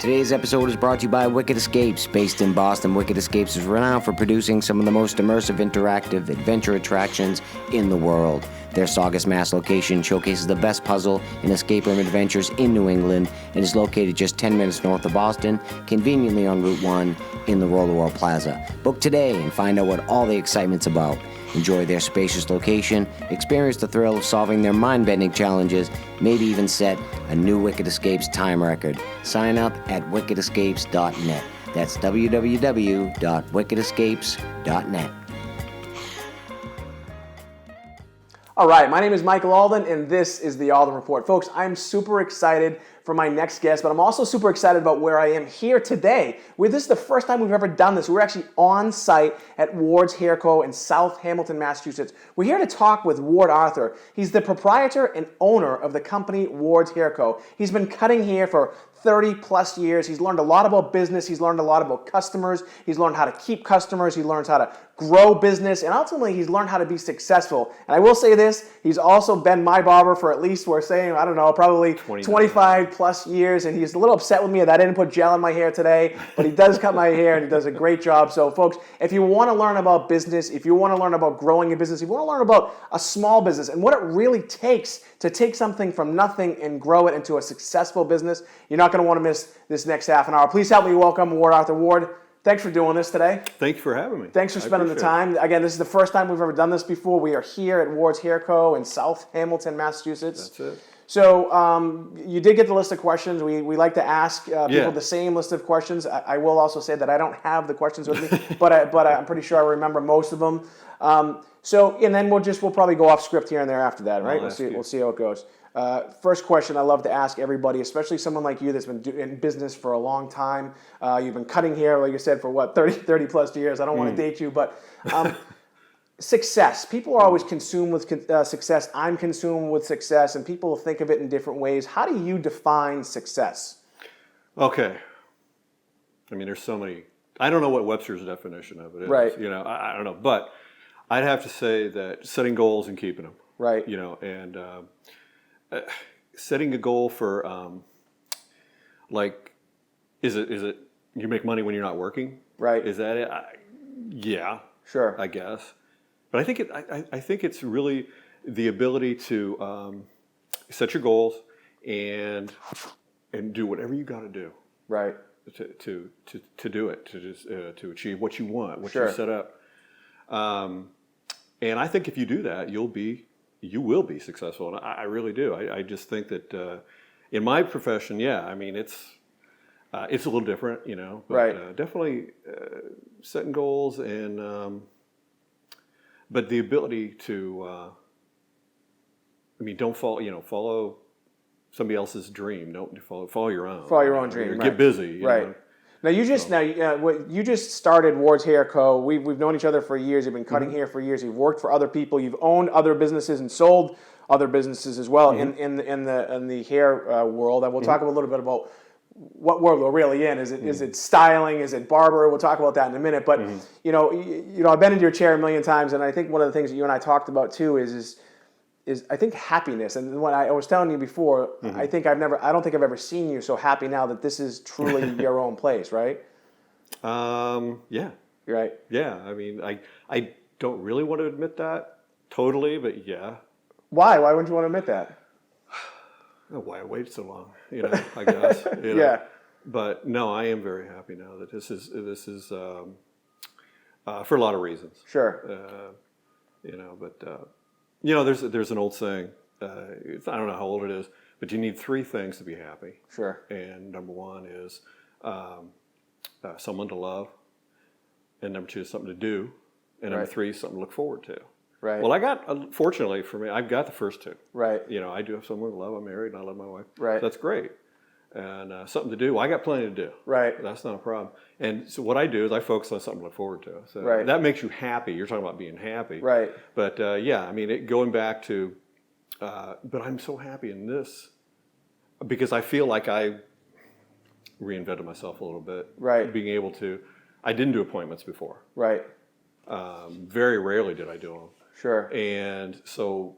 Today's episode is brought to you by Wicked Escapes. Based in Boston, Wicked Escapes is renowned for producing some of the most immersive interactive adventure attractions in the world. Their Saugus, Mass location showcases the best puzzle and escape room adventures in New England and is located just 10 minutes north of Boston, conveniently on Route 1 in the Roll-A-Roll Plaza. Book today and find out what all the excitement's about. Enjoy their spacious location, experience the thrill of solving their mind-bending challenges, maybe even set a new Wicked Escapes time record. Sign up at wickedescapes.net. That's www.wickedescapes.net. All right, my name is Michael Alden, and this is the Alden Report. Folks, I'm super excited for my next guest, but I'm also super excited about where I am here today. This is the first time we've ever done this. We're actually on site at Ward's Hair Co. in South Hamilton, Massachusetts. We're here to talk with Ward Arthur. He's the proprietor and owner of the company Ward's Hair Co. He's been cutting hair for 30 plus years. He's learned a lot about business. He's learned a lot about customers. He's learned how to keep customers. He learns how to grow business. And ultimately, he's learned how to be successful. And I will say this, he's also been my barber for at least, we're saying, I don't know, probably 25 plus years. And he's a little upset with me that I didn't put gel in my hair today. But he does cut my hair and he does a great job. So folks, if you want to learn about business, if you want to learn about growing a business, if you want to learn about a small business and what it really takes to take something from nothing and grow it into a successful business, you're not going to want to miss this next half an hour. Please help me welcome Ward Arthur. Ward, thanks for doing this today. Thank you for having me. Thanks for spending the time. Again, this is the first time we've ever done this before. We are here at Ward's Hair Co. in South Hamilton, Massachusetts. That's it. So you did get the list of questions. We like to ask people the same list of questions. I will also say that I don't have the questions with me, but I'm pretty sure I remember most of them. And then we'll probably go off script here and there after that, right? We'll see how it goes. First question I love to ask everybody, especially someone like you that's been in business for a long time. You've been cutting hair, like you said, for what, 30 plus years. I don't want to date you, but success. People are always consumed with success. I'm consumed with success, and people think of it in different ways. How do you define success? Okay. I mean, there's so many. I don't know what Webster's definition of it is. Right. I don't know, but I'd have to say that setting goals and keeping them. Right. And setting a goal for is it you make money when you're not working? Right. Is that it? Yeah. Sure. I guess. But I think it's really the ability to set your goals and do whatever you got to do. Right. To do it, to achieve what you want, what Sure. you set up. And I think if you do that, you will be successful. And I really do. I just think that in my profession, I mean it's a little different, but right. Definitely setting goals and. But the ability to, don't follow somebody else's dream. Don't follow your own. Follow your own dream. Right. Get Get busy. Right. Now you just started Ward's Hair Co. We've known each other for years. You've been cutting hair for years. You've worked for other people. You've owned other businesses and sold other businesses as well in the hair world. And we'll talk a little bit about what world we're really in. Is it styling? Is it barber? We'll talk about that in a minute. But I've been in your chair a million times, and I think one of the things that you and I talked about too is I think happiness. And when I was telling you before, I don't think I've ever seen you so happy now that this is truly your own place, right? Yeah. Right. Yeah. I mean, I don't really want to admit that totally, but yeah. Why? Why wouldn't you want to admit that? Why I waited so long, I guess. Yeah. But no, I am very happy now that this is for a lot of reasons. Sure. There's an old saying. I don't know how old it is, but you need three things to be happy. Sure. And number one is someone to love, and number two is something to do, and number three is something to look forward to. Right. Well, fortunately for me, I've got the first two. Right. I do have someone to love. I'm married, and I love my wife. Right. So that's great. And something to do. Well, I got plenty to do. Right. That's not a problem. And so what I do is I focus on something to look forward to. So right. That makes you happy. You're talking about being happy. Right. But going back to, but I'm so happy in this because I feel like I reinvented myself a little bit. Right. Being able to, I didn't do appointments before. Right. Very rarely did I do them. Sure. And so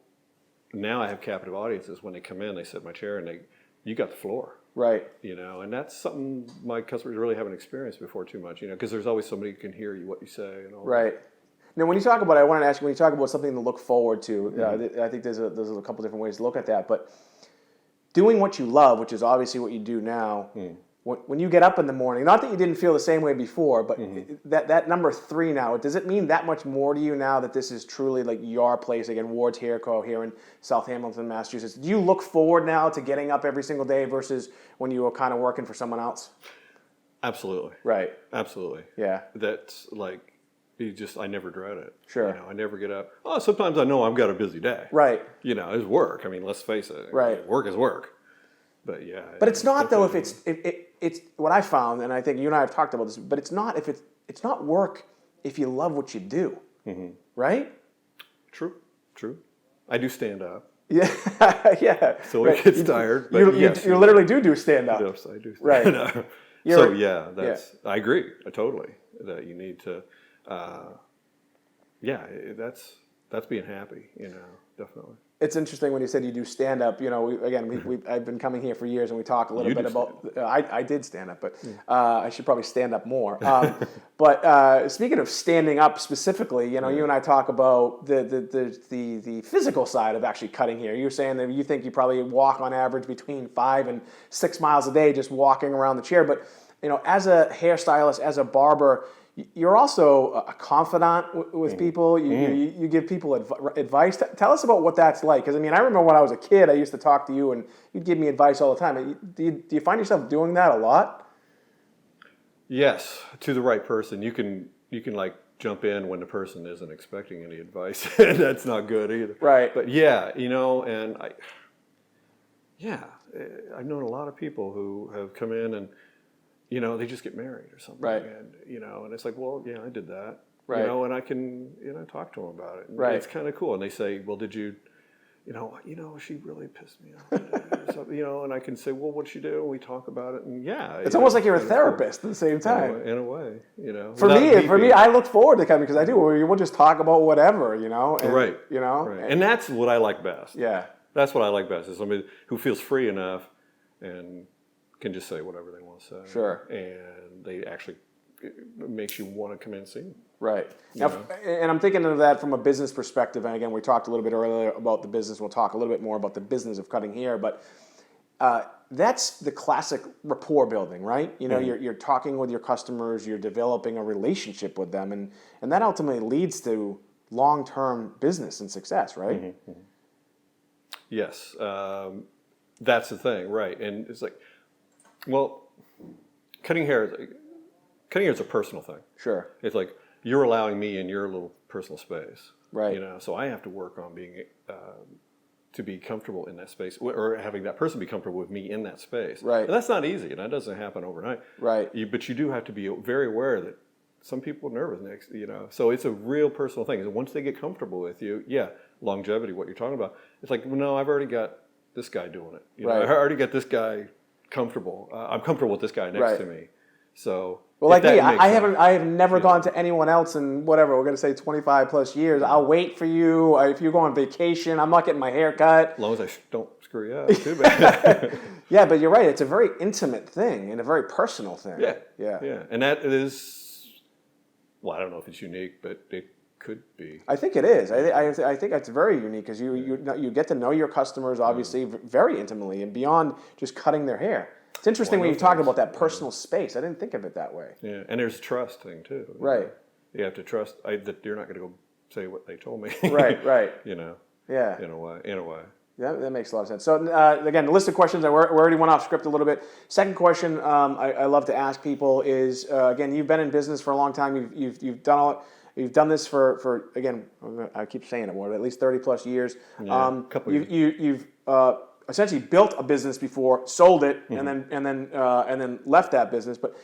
now I have captive audiences. When they come in, they sit in my chair and you got the floor. Right. And that's something my customers really haven't experienced before too much, because there's always somebody who can hear you, what you say, and all right. that. Now, when you talk about, I wanted to ask you, when you talk about something to look forward to, I think there's a couple different ways to look at that, but doing what you love, which is obviously what you do now, when you get up in the morning, not that you didn't feel the same way before, but that number 3 now, does it mean that much more to you now that this is truly like your place, again, Ward's Hair Co. here in South Hamilton, Massachusetts? Do you look forward now to getting up every single day versus when you were kind of working for someone else? Absolutely. Right. Absolutely. Yeah. That's like, I never dread it. Sure. I never get up. Oh, sometimes I know I've got a busy day. Right. It's work. I mean, let's face it. Right. Work is work. But yeah. But it's not though if it's what I found, and I think you and I have talked about this. But it's not it's not work if you love what you do, right? True. I do stand up. Yeah, yeah. So it gets tired. But you literally do stand up. Yes, I do. Right. Stand up. So that's. I agree. Totally. That you need to. That's being happy. Definitely. It's interesting when you said you do stand up. I've been coming here for years, and we talk a little bit about. I did stand up, but I should probably stand up more. But speaking of standing up specifically, you and I talk about the physical side of actually cutting hair. You're saying that you think you probably walk on average between 5 and 6 miles a day just walking around the chair. But as a hairstylist, as a barber, you're also a confidant with people. You give people advice. Tell us about what that's like. Because, I remember when I was a kid, I used to talk to you, and you'd give me advice all the time. Do you find yourself doing that a lot? Yes, to the right person. You can like jump in when the person isn't expecting any advice. That's not good either. Right. But yeah, and I've known a lot of people who have come in and they just get married or something. Right. And, and it's like, well, yeah, I did that. Right. And I can, talk to them about it. And right. It's kind of cool. And they say, well, did you, she really pissed me off today. And I can say, well, what'd she do? And we talk about it. And it's almost like you're a therapist at the same time. In a way, For me, I look forward to coming because I do. We'll just talk about whatever, and, right. Right. And that's what I like best. Yeah. That's what I like best is somebody who feels free enough and can just say whatever they want to say. Sure. And they actually, it makes you want to come in and see them. Right. Now, and I'm thinking of that from a business perspective. And again, we talked a little bit earlier about the business. We'll talk a little bit more about the business of cutting hair. But that's the classic rapport building, right? You're talking with your customers. You're developing a relationship with them. And that ultimately leads to long-term business and success, right? Mm-hmm. Yes. That's the thing, right. And it's like, well, cutting hair is a personal thing. Sure. It's like you're allowing me in your little personal space. Right. So I have to work on being to be comfortable in that space, or having that person be comfortable with me in that space. Right. And that's not easy, and that doesn't happen overnight. Right. But you do have to be very aware that some people are nervous next. So it's a real personal thing. And once they get comfortable with you, longevity, what you're talking about, it's like, well, no, I've already got this guy doing it. Right. I already got this guy comfortable. I'm comfortable with this guy next to me. So well, like me, I have never gone to anyone else in whatever we're going to say 25 plus years. I'll wait for you. If you go on vacation, I'm not getting my hair cut. As long as I don't screw you up, too bad. Yeah, but you're right. It's a very intimate thing and a very personal thing. Yeah. And that is, well, I don't know if it's unique, but it could be. I think it is. I think it's very unique because you get to know your customers obviously very intimately and beyond just cutting their hair. It's interesting when you talk about that personal space. I didn't think of it that way. Yeah, and there's trust thing too. Right. You have to trust that you're not going to go say what they told me. Right. Yeah. In a way. Yeah, that makes a lot of sense. So again, the list of questions, we already went off script a little bit. Second question I love to ask people is, again, you've been in business for a long time. You've done all. You've done this for again, I keep saying it more, at least 30 plus years. Yeah, couple years. You've essentially built a business before, sold it, and then left that business. But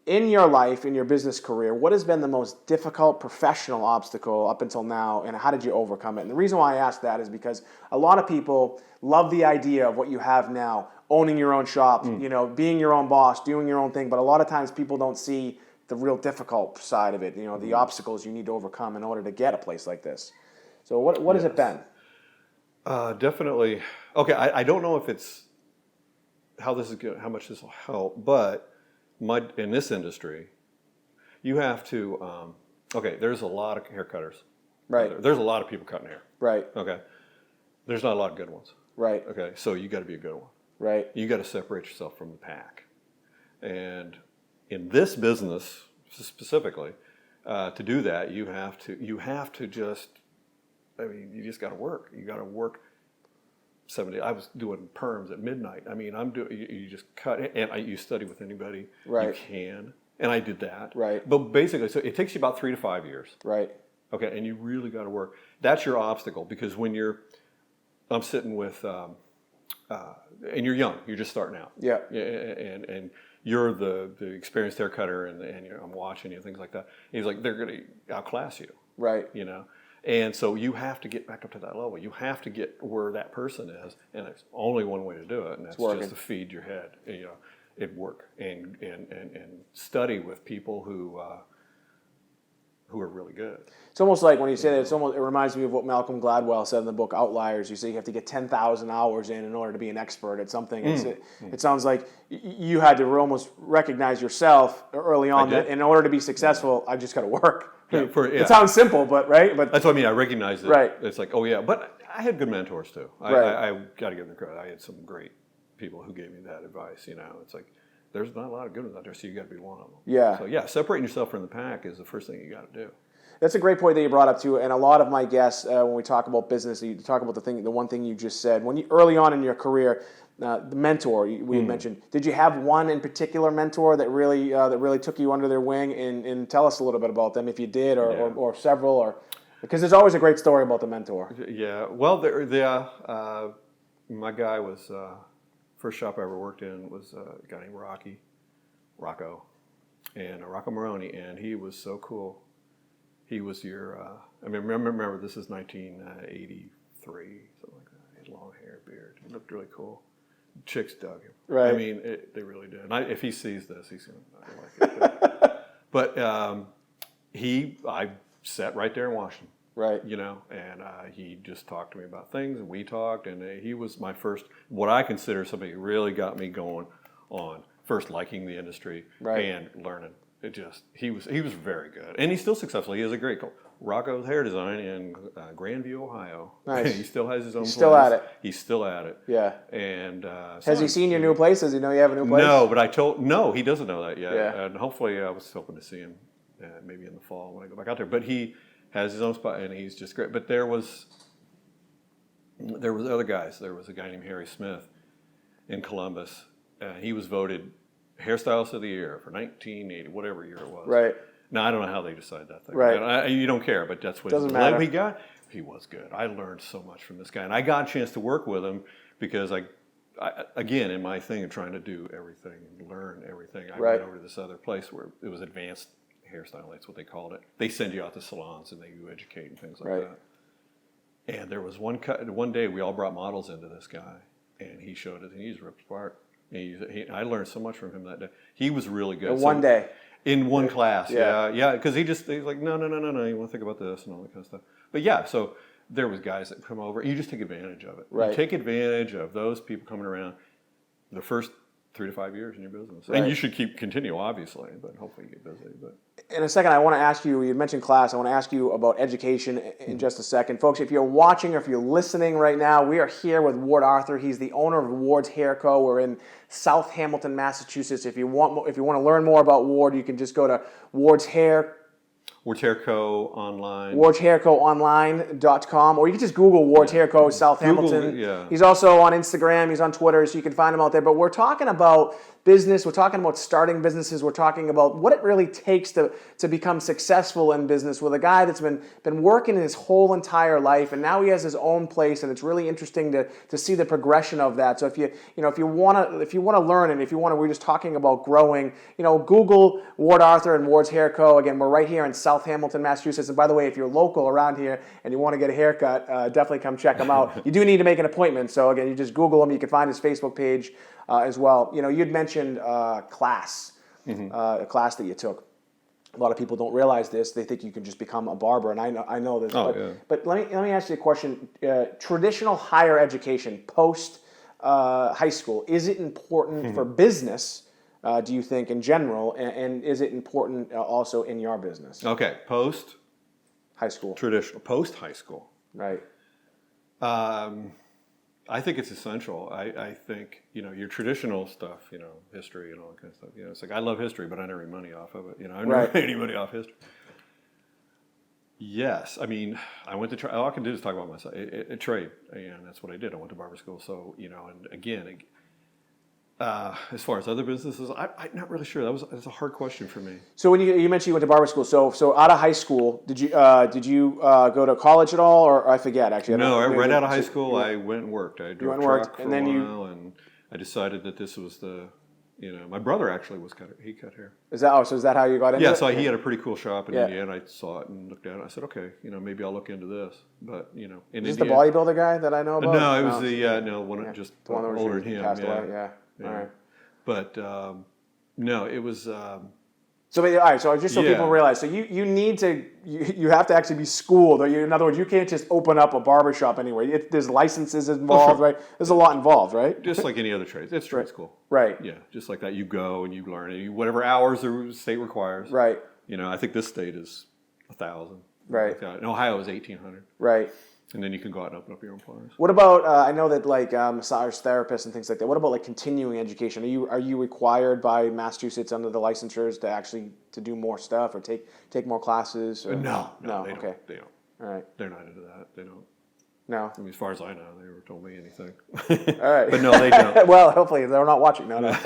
in your life, in your business career, what has been the most difficult professional obstacle up until now, and how did you overcome it? And the reason why I ask that is because a lot of people love the idea of what you have now, owning your own shop, being your own boss, doing your own thing. But a lot of times people don't see the real difficult side of it, the obstacles you need to overcome in order to get a place like this. So what has it been? Definitely. Okay, I don't know if it's how much this will help, but in this industry, you have to, okay, there's a lot of hair cutters. Right. There's a lot of people cutting hair. Right. Okay. There's not a lot of good ones. Right. Okay. So you got to be a good one. Right. You got to separate yourself from the pack. And in this business specifically, to do that, you have to just, I mean, you just got to work. You got to work 7 days. I was doing perms at midnight. I mean, you just cut, and you study with anybody you can. And I did that. Right. But basically, so it takes you about 3 to 5 years. Right. Okay, and you really got to work. That's your obstacle, because when I'm sitting with, and you're young, you're just starting out. Yeah. And you're the experienced hair cutter, and I'm watching you, things like that. And he's like, they're going to outclass you. Right. You know? And so you have to get back up to that level. You have to get where that person is, and there's only one way to do it, and that's just to feed your head. You know, it work and study with people who are really good. It's almost like when you say that, it reminds me of what Malcolm Gladwell said in the book Outliers. You say you have to get 10,000 hours in order to be an expert at something. It sounds like you had to almost recognize yourself early on that in order to be successful, I just got to work. Yeah, it sounds simple, but right? But that's what I mean. I recognize it. Right. It's like, oh yeah, but I had good mentors too. Right. I got to give them credit. I had some great people who gave me that advice. You know, it's like there's not a lot of good ones out there, so you got to be one of them. Yeah. So yeah, separating yourself from the pack is the first thing you got to do. That's a great point that you brought up too. And a lot of my guests, when we talk about business, you talk about the one thing you just said. When you early on in your career, the mentor we mentioned. Did you have one in particular mentor that really took you under their wing? And tell us a little bit about them, if you did, or several, or because there's always a great story about the mentor. Yeah. Well, my guy was first shop I ever worked in was a guy named Rocco Maroney, and he was so cool. He was I mean, remember this is 1983, something like that. He had long hair, beard. He looked really cool. Chicks dug him. Right. I mean, they really did. And if he sees this, he's going to like it. But I sat right there and watched him. Right. You know, and he just talked to me about things, and we talked, and he was my first, what I consider somebody who really got me going on first liking the industry and learning. He was very good, and he's still successful. He has a great Rocco's Hair Design in Grandview, Ohio. Nice. He still has his own. He's still at it. He's still at it. Yeah. And has he seen your new place? Does he know you have a new place? No, but he doesn't know that yet. Yeah. And hopefully, I was hoping to see him maybe in the fall when I go back out there. But he has his own spot, and he's just great. But there was other guys. There was a guy named Harry Smith in Columbus. He was voted Hairstylist of the Year for 1980, whatever year it was. Right. Now, I don't know how they decide that thing. Right. You don't care, but that's what doesn't matter. He got. He was good. I learned so much from this guy. And I got a chance to work with him because I again, in my thing of trying to do everything and learn everything, I went over to this other place where it was advanced hairstyling. That's what they called it. They send you out to salons and you educate and things like that. And there was one day we all brought models into this guy, and he showed us, and he's ripped apart. I learned so much from him that day. He was really good. In one day? In one class, yeah. Because he's like, no, you want to think about this and all that kind of stuff. But yeah, so there was guys that come over. You just take advantage of it. Right. You take advantage of those people coming around the first 3 to 5 years in your business. Right. And you should continue, obviously, but hopefully you get busy. But in a second, I want to ask you, you mentioned class, I want to ask you about education in just a second. Folks, if you're watching or if you're listening right now, we are here with Ward Arthur. He's the owner of Ward's Hair Co. We're in South Hamilton, Massachusetts. If you want to learn more about Ward, you can just go to Ward's Hair Co. online. Ward'sHairCoOnline.com, or you can just Google Ward's Hair Co. South Hamilton. He's also on Instagram. He's on Twitter, so you can find him out there. But we're talking about business. We're talking about starting businesses. We're talking about what it really takes to become successful in business with a guy that's been working his whole entire life, and now he has his own place, and it's really interesting to see the progression of that. So if you want to learn, and we're just talking about growing, Google Ward Arthur and Ward's Hair Co. Again, we're right here in South Hamilton, Massachusetts. And by the way, if you're local around here and you want to get a haircut, definitely come check him out. You do need to make an appointment. So again, you just Google him. You can find his Facebook page as well. You'd mentioned class, a class that you took. A lot of people don't realize this. They think you can just become a barber, and I know this. But let me ask you a question. Traditional higher education, post high school, is it important for business, do you think, in general, and is it important also in your business? Okay, post high school. Traditional, post high school. Right. I think it's essential. I think, your traditional stuff, history and all that kind of stuff. It's like I love history, but I never make money off of it. I never made any money off history. Yes, I mean, I went to all I can do is talk about myself. A trade, and that's what I did. I went to barber school, so and again, as far as other businesses, I'm not really sure. That's a hard question for me. So when you mentioned you went to barber school, so out of high school, did you go to college at all, or I forget actually? No, right out of high school, I went and worked. I drove truck for a while, and I decided that this was the. My brother actually he cut hair. Is that how you got into it? Yeah, so he had a pretty cool shop in Indiana. I saw it and looked at it. I said, okay, maybe I'll look into this. But is this the bodybuilder guy that I know about? No, it was the one just the one older than him. Passed away. Yeah. All right. But no, it was. So all right. So just so people realize, so you need to you have to actually be schooled. Or in other words, you can't just open up a barbershop anywhere. There's licenses involved, right? There's a lot involved, right? Just like any other trade, it's trade school, right? Yeah, just like that. You go and you learn, and whatever hours the state requires, right? I think this state is 1,000, right? Like in Ohio is 1,800, right? And then you can go out and open up your own parlors. What about, I know that like massage therapists and things like that. What about like continuing education? Are you required by Massachusetts under the licensures to actually to do more stuff or take more classes? Or? No, okay. They don't. All right. They're not into that. They don't. No. I mean, as far as I know, they never told me anything. All right. But no, they don't. Well, hopefully they're not watching. No.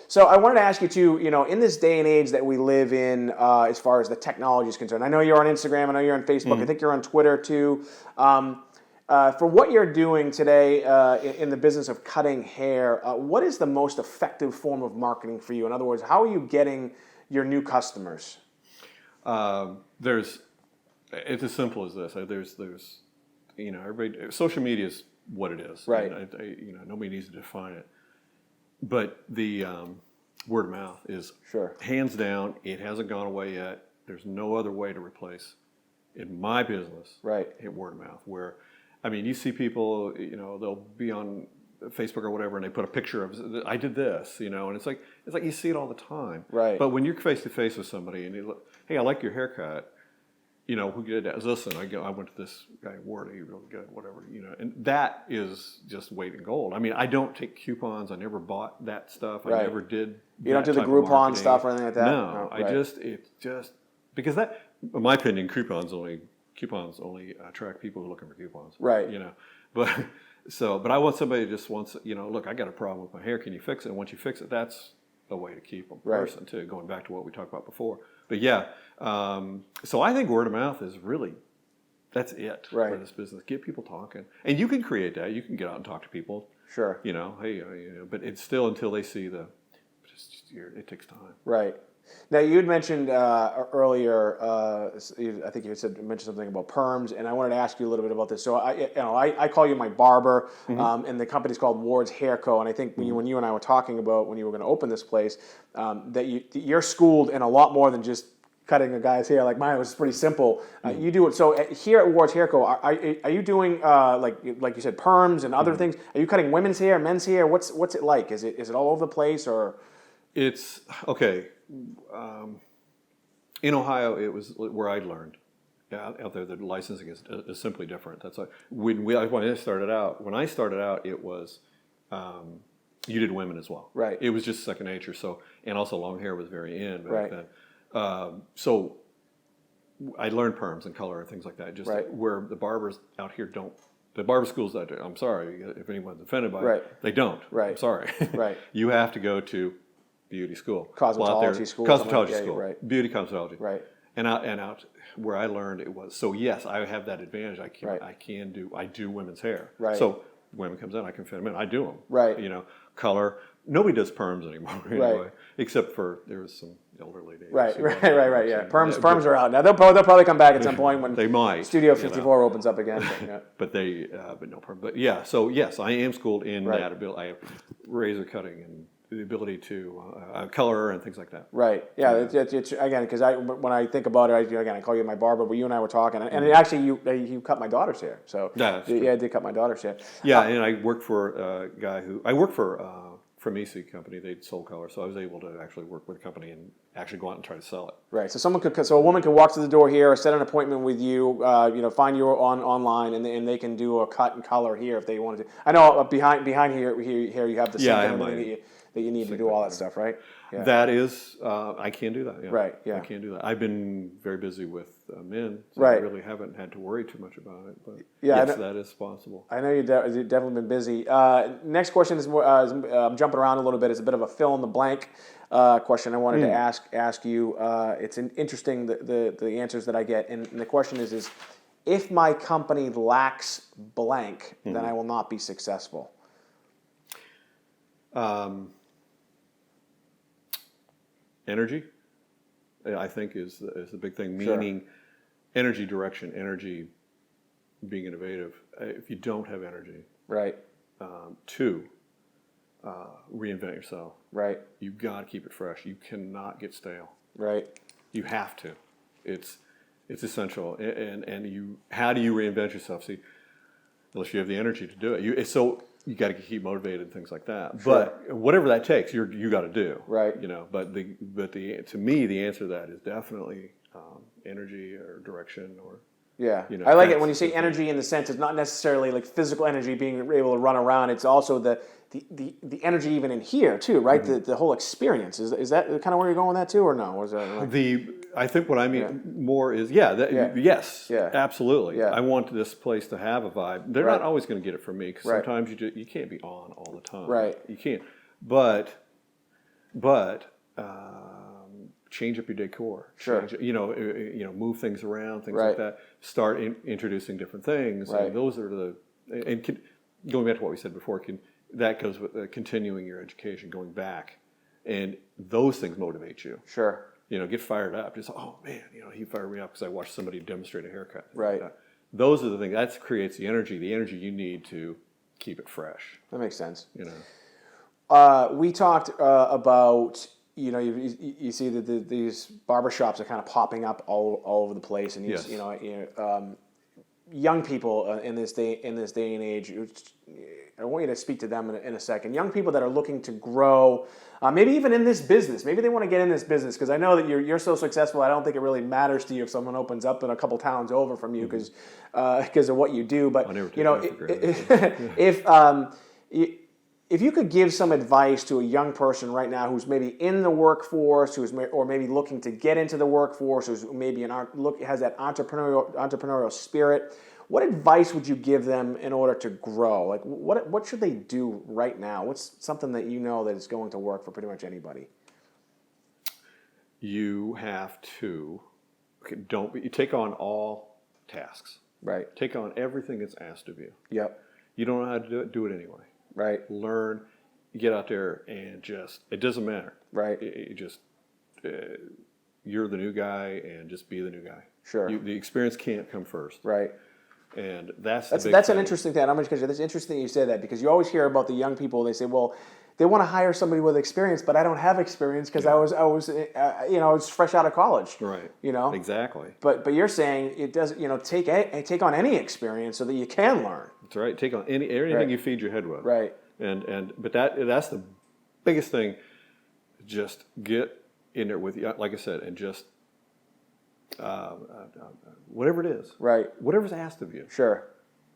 So I wanted to ask you too, in this day and age that we live in, as far as the technology is concerned, I know you're on Instagram, I know you're on Facebook, I think you're on Twitter too. For what you're doing today in the business of cutting hair, what is the most effective form of marketing for you? In other words, how are you getting your new customers? It's as simple as this. There's everybody. Social media is what it is. Right. Nobody needs to define it. But the word of mouth is hands down. It hasn't gone away yet. There's no other way to replace, in my business, word of mouth. Where, I mean, you see people, they'll be on Facebook or whatever, and they put a picture of, I did this, and it's like you see it all the time. Right. But when you're face to face with somebody and you look, hey, I like your haircut. Who did that? Listen, I went to this guy, Ward, he really good, whatever, and that is just weight in gold. I mean, I don't take coupons. I never bought that stuff. I never did. You don't do the Groupon stuff or anything like that? No, it's just, because that, in my opinion, coupons only attract people who are looking for coupons. Right. But I want somebody who just wants, look, I got a problem with my hair. Can you fix it? And once you fix it, that's a way to keep a person too, going back to what we talked about before. But yeah, so I think word of mouth is really, that's it for this business. Get people talking. And you can create that. You can get out and talk to people. Sure. Hey, but it's still until they see it takes time. Right. Now, you had mentioned earlier, I think you mentioned something about Perms, and I wanted to ask you a little bit about this. So I call you my barber, and the company's called Ward's Hair Co. And I think when you and I were talking about when you were going to open this place, that you're schooled in a lot more than just cutting a guy's hair. Like mine was pretty simple. You do it. So here at Ward's Hair Co, are you doing like you said, Perms and other things? Are you cutting women's hair, men's hair? What's it like? Is it all over the place or? It's okay. In Ohio, it was where I learned. Out there, the licensing is simply different. That's like when I started out, it was you did women as well. Right. It was just second nature. So, and also long hair was very in back then. So I learned perms and color and things like that. Just where the barbers out here don't. The barber schools that I'm sorry if anyone's offended by it, they don't. Right. I'm sorry. Right. You have to go to beauty school, cosmetology school, beauty cosmetology, right? And out where I learned it was. So yes, I have that advantage. I do women's hair, right? So women comes in, I can fit them in. I do them, right? Color. Nobody does perms anymore, anyway, except for there was some elder ladies. Right. Yeah, perms are out now. They'll probably come back at some point when they might. Studio 54 opens up again. But but no perm. But yeah, so yes, I am schooled in that ability. I have razor cutting and the ability to color and things like that. Right. Yeah. It's again, because when I think about it, I call you my barber, but you and I were talking, and actually you cut my daughter's hair. So that's true. yeah, I did cut my daughter's hair. Yeah, and I worked for a guy I worked for from EC company. They sold color, so I was able to actually work with a company and actually go out and try to sell it. Right. So a woman could walk through the door here, set an appointment with you, find you online, and they can do a cut and color here if they wanted to. I know behind here you have the sink and everything that you need to do all that stuff, right? Yeah. That is, I can do that. Yeah. Right. Yeah. I can do that. I've been very busy with men, so right. I really haven't had to worry too much about it. But yeah, yes, that is possible. I know you've definitely been busy. Next question is more. I'm jumping around a little bit. It's a bit of a fill in the blank question I wanted to ask you. It's interesting the answers that I get, and the question is if my company lacks blank, then I will not be successful. Energy, I think, is the big thing. Meaning, energy, direction, energy, being innovative. If you don't have energy, right. Reinvent yourself. Right. You've got to keep it fresh. You cannot get stale. Right. You have to. It's essential. And how do you reinvent yourself? See, unless you have the energy to do it, you got to keep motivated and things like that. Sure. But whatever that takes, you got to do. Right. But to me, the answer to that is definitely energy or direction or. Yeah, I like it when you say energy in the sense it's not necessarily like physical energy being able to run around. It's also the energy even in here too, right? Mm-hmm. The whole experience is that kind of where you're going with that too, or no? Was that like... I think what I mean more is yes, absolutely. Yeah. I want this place to have a vibe. They're not always going to get it from me because sometimes you can't be on all the time. Right. You can't. But change up your decor. Sure. Move things around, things like that. Start introducing different things. Right. And those are going back to what we said before. That goes with continuing your education, going back, and those things motivate you. Sure. Get fired up. Just he fired me up because I watched somebody demonstrate a haircut. Right. Like those are the things that creates the energy you need to keep it fresh. That makes sense. We talked about. You see that these barbershops are kind of popping up all over the place, and young people in this day and age. I want you to speak to them in a second. Young people that are looking to grow, maybe even in this business. Maybe they want to get in this business because I know that you're so successful. I don't think it really matters to you if someone opens up in a couple towns over from you because of what you do. But if you could give some advice to a young person right now who's maybe in the workforce, or maybe looking to get into the workforce, who's maybe has that entrepreneurial spirit, what advice would you give them in order to grow? Like what should they do right now? What's something that you know that is going to work for pretty much anybody? You have to you take on all tasks. Right. Take on everything that's asked of you. Yep. You don't know how to do it anyway. Right. Learn, get out there and it doesn't matter. Right. You're the new guy and just be the new guy. Sure. The experience can't come first. Right. And that's an interesting thing. I'm just it's interesting you say that because you always hear about the young people. They say, well, they want to hire somebody with experience, but I don't have experience because I was fresh out of college. Right. Exactly. But you're saying it doesn't. Take on any experience so that you can learn. That's right. Take on anything you feed your head with. Right. But that's the biggest thing. Just get in there with you, like I said, and just whatever it is. Right. Whatever's asked of you. Sure.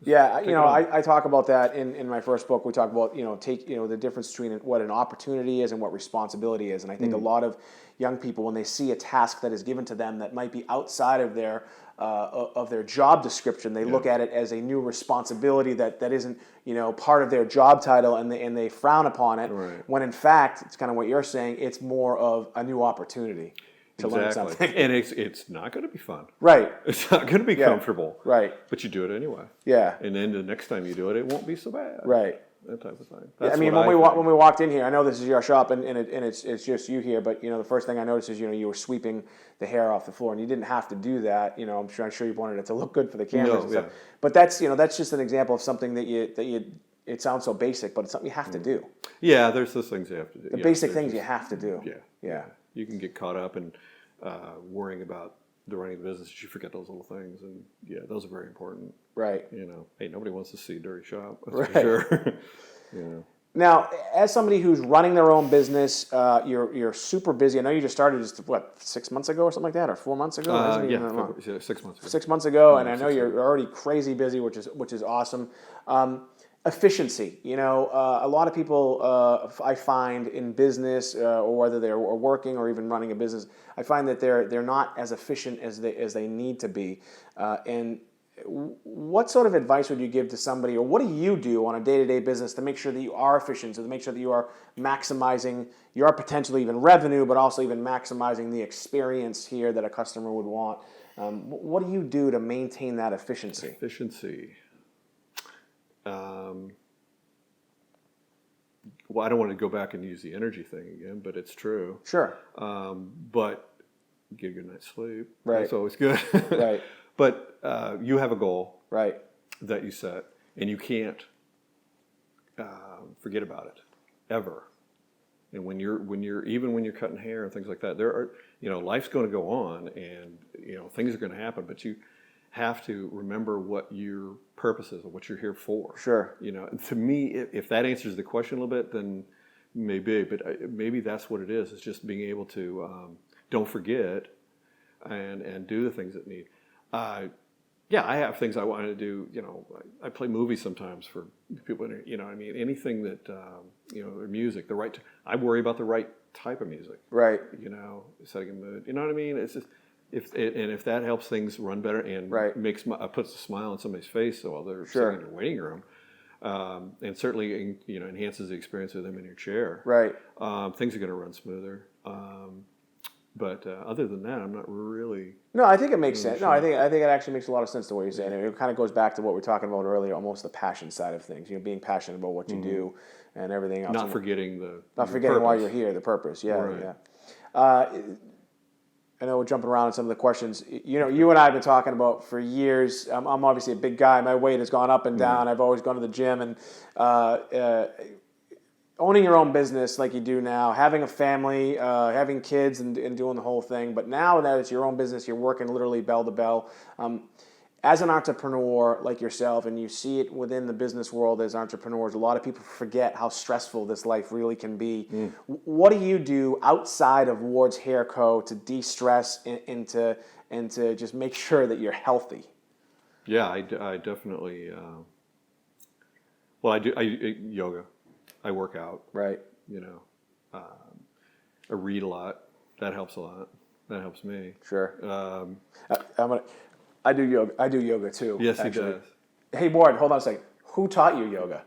Yeah, I talk about that in my first book. We talk about the difference between what an opportunity is and what responsibility is. And I think a lot of young people, when they see a task that is given to them that might be outside of their job description, they look at it as a new responsibility that isn't part of their job title, and they frown upon it. Right. When in fact, it's kind of what you're saying. It's more of a new opportunity. To learn something. And it's not going to be fun. Right. It's not going to be comfortable. Right. But you do it anyway. Yeah. And then the next time you do it, it won't be so bad. Right. That type of thing. When we walked in here, I know this is your shop and it's just you here, but the first thing I noticed is you were sweeping the hair off the floor, and you didn't have to do that. I'm sure you wanted it to look good for the cameras and stuff. Yeah. But that's just an example of something that you it sounds so basic, but it's something you have to do. Yeah, there's those things you have to do. The basic things you have to do. Yeah. You can get caught up in worrying about the running of the business. You forget those little things, and those are very important. Right. Hey, nobody wants to see a dirty shop. That's right. for sure. Now, as somebody who's running their own business, you're super busy. I know you just started 6 months ago or something like that, or 4 months ago? 6 months ago. 6 months ago, and I know you're already crazy busy, which is awesome. Efficiency, a lot of people I find in business, or whether they're working or even running a business, I find that they're not as efficient as they need to be. And what sort of advice would you give to somebody, or what do you do on a day-to-day business to make sure that you are efficient, to make sure that you are maximizing your potentially even revenue, but also even maximizing the experience here that a customer would want? What do you do to maintain that efficiency? Well, I don't want to go back and use the energy thing again, but it's true. Sure. But get a good night's sleep. Right. That's always good. Right. But you have a goal. Right. That you set, and you can't forget about it ever. And when you're cutting hair and things like that, there are life's going to go on, and things are going to happen, but you have to remember what your purpose is and what you're here for. Sure. And to me, if that answers the question a little bit, then maybe that's what it is. It's just being able to don't forget and do the things that need. I have things I want to do. I play movies sometimes for people. Anything that music. I worry about the right type of music. Right. Setting a mood. You know what I mean? It's just if that helps things run better and puts a smile on somebody's face while they're sitting in your waiting room, and certainly enhances the experience of them in your chair. Right. Things are going to run smoother. But other than that, I'm not really. No, I think it makes sense. Sure. No, I think it actually makes a lot of sense to what you're saying. It kind of goes back to what we were talking about earlier, almost the passion side of things. Being passionate about what you do and everything else. Not forgetting why you're here, the purpose. Yeah, right. Yeah. I know we're jumping around on some of the questions. You and I have been talking about for years. I'm obviously a big guy. My weight has gone up and down. I've always gone to the gym, and owning your own business like you do now, having a family, having kids, and doing the whole thing. But now that it's your own business, you're working literally bell to bell. As an entrepreneur like yourself, and you see it within the business world as entrepreneurs, a lot of people forget how stressful this life really can be. What do you do outside of Ward's Hair Co. to de-stress and to just make sure that you're healthy? Yeah, I definitely. I do yoga. I work out. Right. I read a lot. That helps a lot. That helps me. Sure. I do yoga. I do yoga too. Yes, actually. He does. Hey, Ward, hold on a second. Who taught you yoga?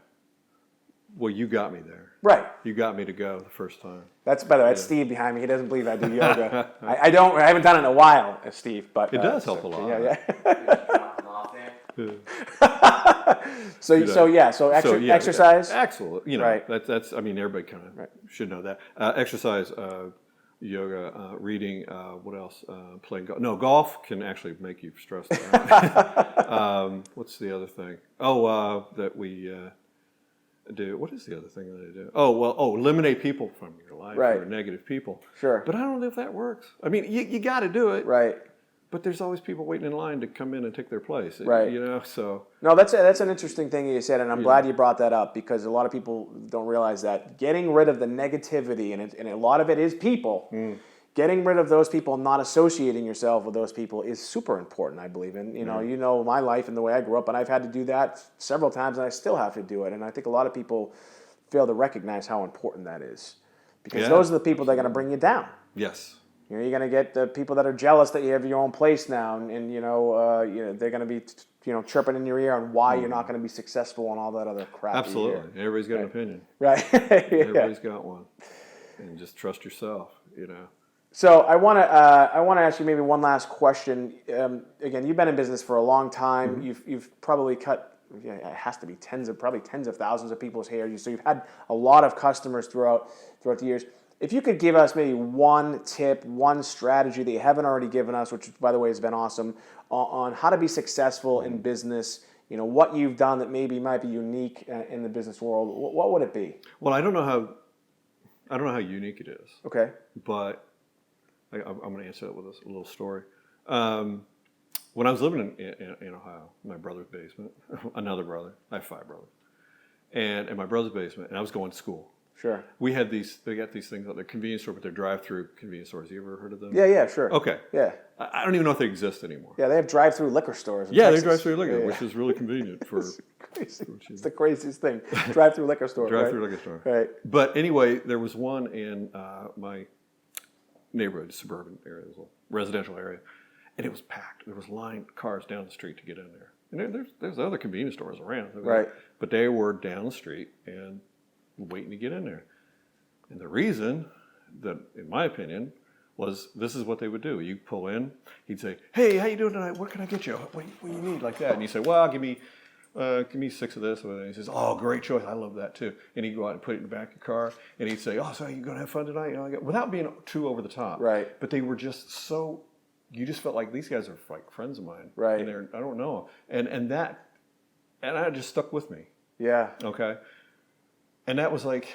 Well, you got me there. Right. You got me to go the first time. That's by the way. That's Steve behind me. He doesn't believe I do yoga. I don't. I haven't done it in a while, Steve. But it does help a lot. Yeah. So exercise. Excellent. Right. That's. I mean, everybody kind of should know that. Exercise, yoga, reading. What else? Playing golf. No, golf can actually make you stressed out. What's the other thing? That we do. What is the other thing that I do? Eliminate people from your life or negative people. Sure. But I don't know if that works. I mean, you got to do it. Right. But there's always people waiting in line to come in and take their place. Right. So. No, that's an interesting thing you said, and I'm glad you brought that up, because a lot of people don't realize that getting rid of the negativity, and a lot of it is people, getting rid of those people, not associating yourself with those people is super important, I believe. And, you know my life and the way I grew up, and I've had to do that several times, and I still have to do it. And I think a lot of people fail to recognize how important that is, because those are the people that are going to bring you down. Yes. You're going to get the people that are jealous that you have your own place now, and they're going to be chirping in your ear on why you're not going to be successful and all that other crap. Absolutely, everybody's got an opinion. Right. Everybody's got one, and just trust yourself. So I want to ask you maybe one last question. Again, you've been in business for a long time. You've probably cut. It has to be tens of thousands of people's hair. So you've had a lot of customers throughout the years. If you could give us maybe one tip, one strategy that you haven't already given us, which by the way has been awesome, on how to be successful in business, what you've done that maybe might be unique in the business world, what would it be? Well, I don't know how unique it is. Okay. But I'm going to answer that with a little story. When I was living in Ohio, my brother's basement, another brother, I have 5 brothers, and in my brother's basement, and I was going to school. Sure. We had they got these things at the convenience store, but they're drive-through convenience stores. You ever heard of them? Yeah, sure. Okay. Yeah. I don't even know if they exist anymore. Yeah, they have drive-through liquor stores in Yeah, Texas. they drive-through liquor, Yeah. which is really convenient for. It's crazy. It's the craziest thing. Drive-through liquor store. Drive-through right? liquor store. Right. But anyway, there was one in my neighborhood, suburban area, it was a residential area, and it was packed. There was cars down the street to get in there. And there's other convenience stores around. Right. But they were down the street and waiting to get in there. And the reason that, in my opinion, was this is what they would do. You pull in, he'd say, "Hey, how you doing tonight? What can I get you? What you need?" Like that. And you say, "Well, give me 6 of this." And he says, "Oh, great choice. I love that too." And he'd go out and put it in the back of the car. And he'd say, "Oh, so you going to have fun tonight?" Without being too over the top. Right. But they were just so, you just felt like these guys are like friends of mine. Right. And I don't know. And I just stuck with me. Yeah. Okay. And that was like,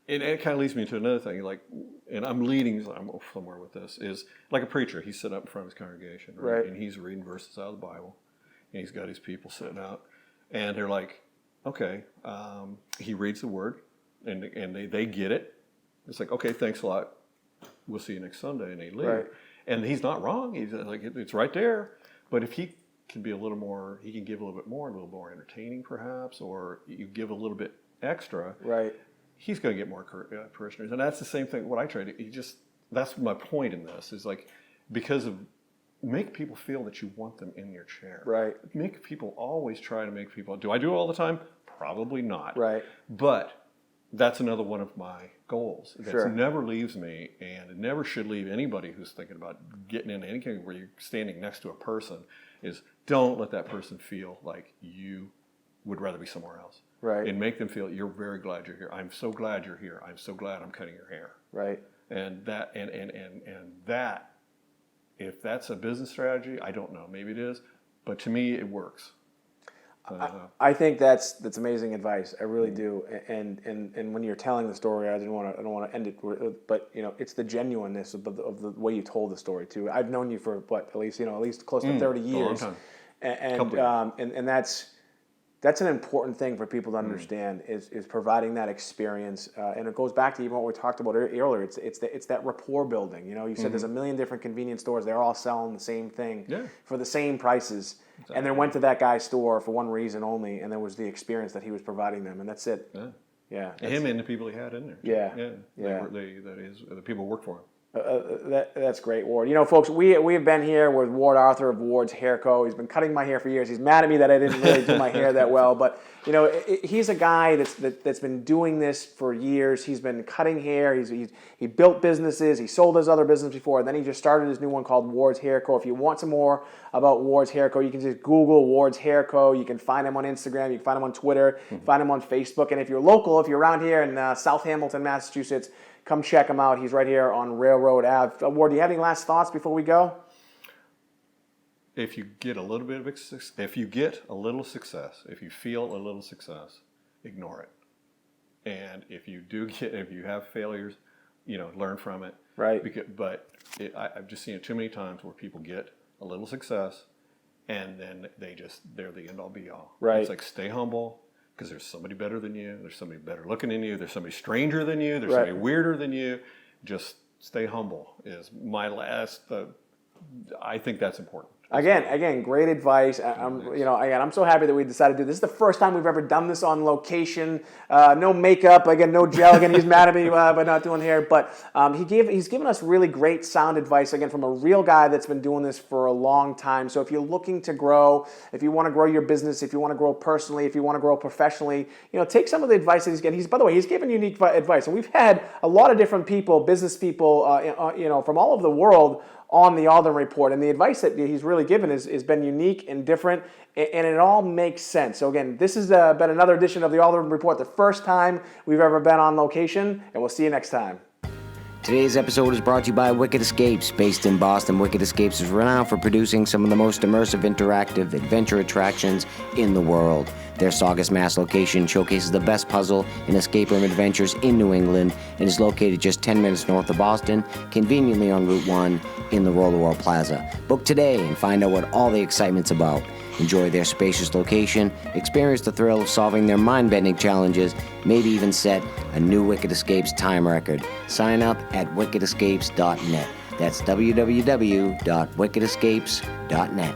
it kind of leads me to another thing, like, and I'm somewhere with this, is like a preacher. He's sitting up in front of his congregation, right? And he's reading verses out of the Bible, and he's got his people sitting out, and they're like, okay, he reads the word, and they get it. It's like, okay, thanks a lot. We'll see you next Sunday, and they leave. Right. And he's not wrong. He's like, it's right there. But if he can be he can give a little bit more, a little more entertaining, perhaps, or you give a little bit extra. Right. He's going to get more parishioners. And that's the same thing, what I try to, that's my point in this, is like, make people feel that you want them in your chair. Right. Always try to make people, do I do it all the time? Probably not. Right. But that's another one of my goals. That Sure. never leaves me, and it never should leave anybody who's thinking about getting into anything where you're standing next to a person, is don't let that person feel like you would rather be somewhere else. Right. And make them feel you're very glad you're here. I'm so glad you're here. I'm so glad I'm cutting your hair. Right. And that if that's a business strategy, I don't know. Maybe it is, but to me it works. I think that's amazing advice. I really do. And when you're telling the story, I don't want to end it with, but it's the genuineness of the way you told the story too. I've known you for at least close to 30 years. A long time. And that's an important thing for people to understand is providing that experience, and it goes back to even what we talked about earlier. It's that rapport building. You said there's a million different convenience stores. They're all selling the same thing for the same prices, and they went to that guy's store for one reason only, and there was the experience that he was providing them, and that's it. Yeah. Him and the people he had in there. Yeah. The people who work for him. That's great, Ward. Folks, we have been here with Ward Arthur of Ward's Hair Co. He's been cutting my hair for years. He's mad at me that I didn't really do my hair that well, but he's a guy that's been doing this for years. He's been cutting hair. He built businesses. He sold his other business before, and then he just started his new one called Ward's Hair Co. If you want some more about Ward's Hair Co., you can just Google Ward's Hair Co. You can find him on Instagram. You can find him on Twitter. You can find him on Facebook. And if you're local, if you're around here in South Hamilton, Massachusetts, come check him out. He's right here on Railroad Ave. Ward, do you have any last thoughts before we go? If you get a little success, if you feel a little success, ignore it. And if you have failures, learn from it. Right. I've just seen it too many times where people get a little success, and then they're the end all be all. Right. It's like, stay humble. Because there's somebody better than you, there's somebody better looking than you, there's somebody stranger than you, there's somebody weirder than you. Just stay humble is my last. I think that's important. Again, great advice. I'm so happy that we decided to do this. This is the first time we've ever done this on location. No makeup, no gel. Again, he's mad at me by not doing hair, but he's given us really great sound advice, again, from a real guy that's been doing this for a long time. So if you're looking to grow, if you want to grow your business, if you want to grow personally, if you want to grow professionally, take some of the advice that he's getting. By the way, he's given unique advice, and we've had a lot of different people, business people, from all over the world on the Alden Report, and the advice that he's really given has been unique and different, and it all makes sense. So again, this has been another edition of the Alden Report, the first time we've ever been on location, and we'll see you next time. Today's episode is brought to you by Wicked Escapes. Based in Boston, Wicked Escapes is renowned for producing some of the most immersive, interactive adventure attractions in the world. Their Saugus, Mass location showcases the best puzzle and escape room adventures in New England and is located just 10 minutes north of Boston, conveniently on Route 1 in the Roll the World Plaza. Book today and find out what all the excitement's about. Enjoy their spacious location, experience the thrill of solving their mind-bending challenges, maybe even set a new Wicked Escapes time record. Sign up at wickedescapes.net. That's www.wickedescapes.net.